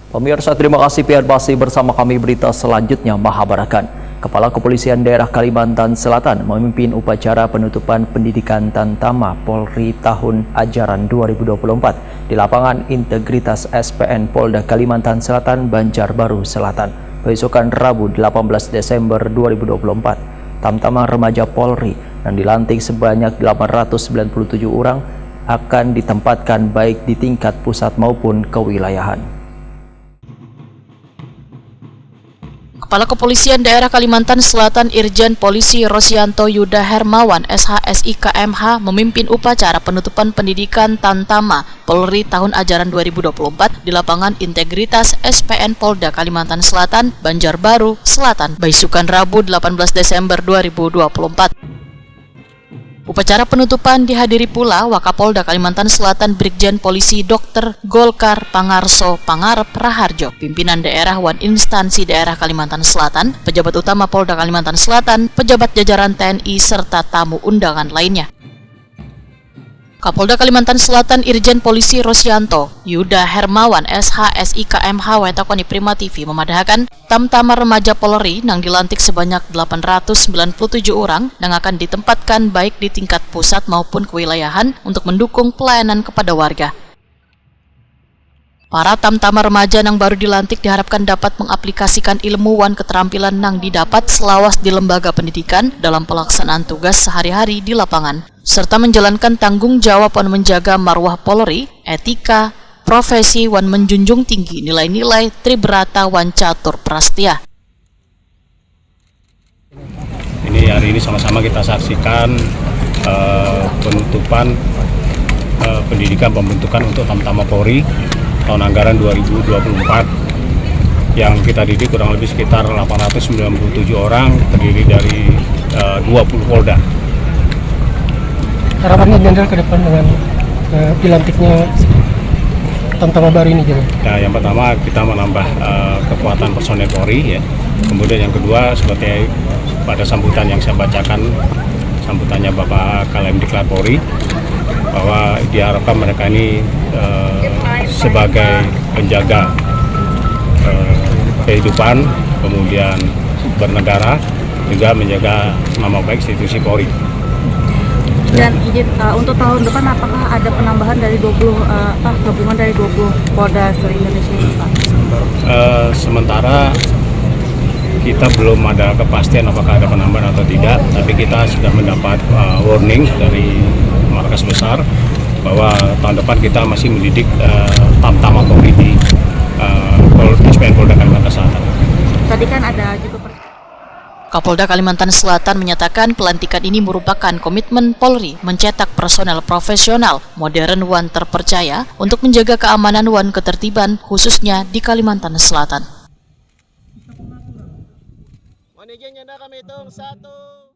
Pemirsa, terima kasih masih bersama kami. Berita selanjutnya, Mahabarakan. Kepala Kepolisian Daerah Kalimantan Selatan memimpin upacara penutupan pendidikan Tamtama Polri tahun ajaran 2024 di lapangan Integritas SPN Polda Kalimantan Selatan, Banjarbaru Selatan, besokan Rabu 18 Desember 2024. Tamtama remaja Polri yang dilantik sebanyak 897 orang akan ditempatkan baik di tingkat pusat maupun kewilayahan. Kepala Kepolisian Daerah Kalimantan Selatan Irjen Polisi Rosyanto Yuda Hermawan SHSI KMH memimpin upacara penutupan pendidikan Tamtama Polri tahun ajaran 2024 di lapangan Integritas SPN Polda Kalimantan Selatan, Banjarbaru Selatan, besokan Rabu 18 Desember 2024. Upacara penutupan dihadiri pula Wakapolda Kalimantan Selatan Brigjen Polisi Dr. Golkar Pangarso Pangarep Raharjo, pimpinan daerah Wan Instansi Daerah Kalimantan Selatan, pejabat utama Polda Kalimantan Selatan, pejabat jajaran TNI, serta tamu undangan lainnya. Kapolda Kalimantan Selatan Irjen Polisi Rosyanto Yuda Hermawan SHSI KMH Wetakoni Prima TV memadahkan Tamtama remaja Polri yang dilantik sebanyak 897 orang yang akan ditempatkan baik di tingkat pusat maupun kewilayahan untuk mendukung pelayanan kepada warga. Para Tamtama remaja yang baru dilantik diharapkan dapat mengaplikasikan ilmu wan keterampilan yang didapat selawas di lembaga pendidikan dalam pelaksanaan tugas sehari-hari di lapangan, serta menjalankan tanggung jawab wan menjaga marwah Polri, etika, profesi wan menjunjung tinggi nilai-nilai tribrata wan catur prastia. Hari ini sama-sama kita saksikan penutupan pendidikan pembentukan untuk Tamtama Polri tahun anggaran 2024 yang kita didik kurang lebih sekitar 897 orang, terdiri dari 20 polda. Harapannya Jenderal ke depan dengan dilantiknya Tamtama baru ini, Jenderal? Nah, yang pertama kita menambah kekuatan personel Polri, ya. Kemudian yang kedua, seperti pada sambutan yang saya bacakan, sambutannya Bapak Kalemdiklat Polri, bahwa diharapkan mereka ini sebagai penjaga kehidupan, kemudian bernegara, juga menjaga nama baik institusi Polri. Dan izin untuk tahun depan apakah ada penambahan dari 20 gabungan dari 20 Polda seluruh Indonesia ini, Pak? Sementara kita belum ada kepastian apakah ada penambahan atau tidak, tapi kita sudah mendapat warning dari markas besar bahwa tahun depan kita masih mendidik Tamtama Polri di SPN Polda Kalimantan Selatan. Tadi kan ada juga Kapolda Kalimantan Selatan menyatakan pelantikan ini merupakan komitmen Polri mencetak personel profesional, modern wan terpercaya untuk menjaga keamanan wan ketertiban khususnya di Kalimantan Selatan. Kami hitung 1